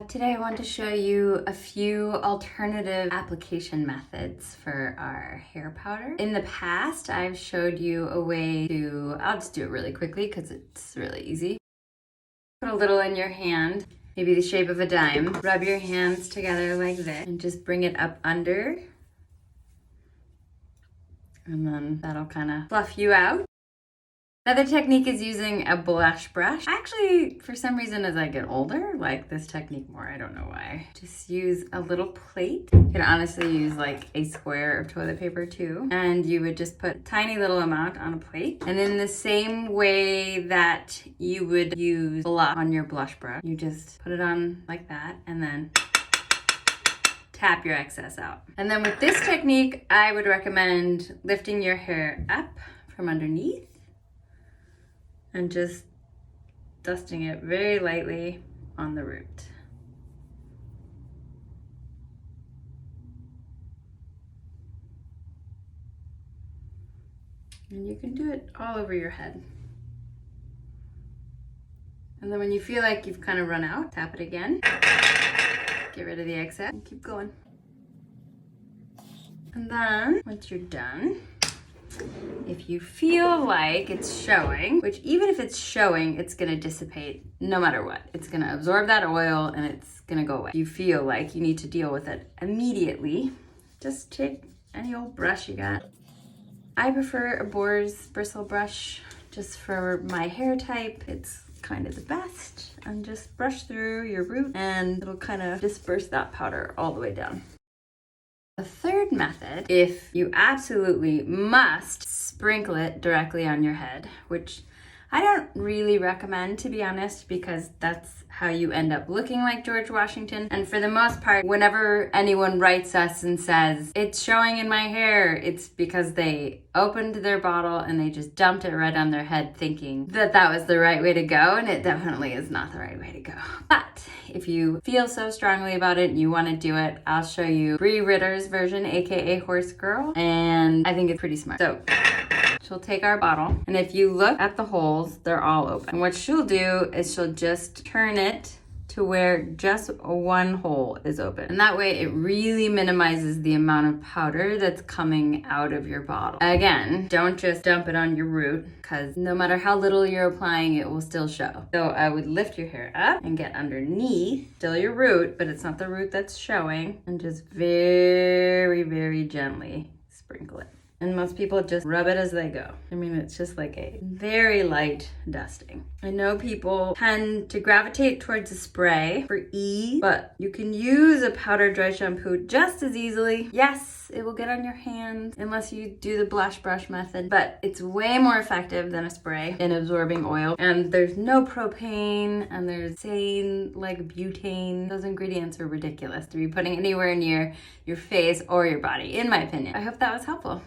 Today I want to show you a few alternative application methods for our hair powder. In the past, I've showed you a way to, I'll just do it really quickly because it's really easy. Put a little in your hand, maybe the shape of a dime. Rub your hands together like this and just bring it up under. And then that'll kind of fluff you out. Another technique is using a blush brush. Actually, for some reason, as I get older, like this technique more. I don't know why. Just use a little plate. You can honestly use like a square of toilet paper too. And you would just put a tiny little amount on a plate. And in the same way that you would use blush on your blush brush, you just put it on like that and then tap your excess out. And then with this technique, I would recommend lifting your hair up from underneath and just dusting it very lightly on the root. And you can do it all over your head. And then when you feel like you've kind of run out, tap it again. Get rid of the excess and keep going. And then once you're done, if you feel like it's showing, which even if it's showing, it's gonna dissipate no matter what. It's gonna absorb that oil and it's gonna go away. If you feel like you need to deal with it immediately, just take any old brush you got. I prefer a boar's bristle brush just for my hair type. It's kind of the best. And just brush through your root and it'll kind of disperse that powder all the way down. The third method, if you absolutely must, sprinkle it directly on your head, which I don't really recommend, to be honest, because that's how you end up looking like George Washington. And for the most part, whenever anyone writes us and says, it's showing in my hair, it's because they opened their bottle and they just dumped it right on their head thinking that that was the right way to go, and it definitely is not the right way to go. But if you feel so strongly about it and you want to do it, I'll show you Bree Ritter's version, aka Horse Girl, and I think it's pretty smart. So she'll take our bottle, and if you look at the holes, they're all open. And what she'll do is she'll just turn it to where just one hole is open. And that way it really minimizes the amount of powder that's coming out of your bottle. Again, don't just dump it on your root, because no matter how little you're applying, it will still show. So I would lift your hair up and get underneath, still your root, but it's not the root that's showing, and just very, very gently sprinkle it. And most people just rub it as they go. I mean, it's just like a very light dusting. I know people tend to gravitate towards a spray for ease, but you can use a powder dry shampoo just as easily. Yes, it will get on your hands unless you do the blush brush method, but it's way more effective than a spray in absorbing oil. And there's no propane, and there's sane like butane. Those ingredients are ridiculous to be putting anywhere near your face or your body, in my opinion. I hope that was helpful.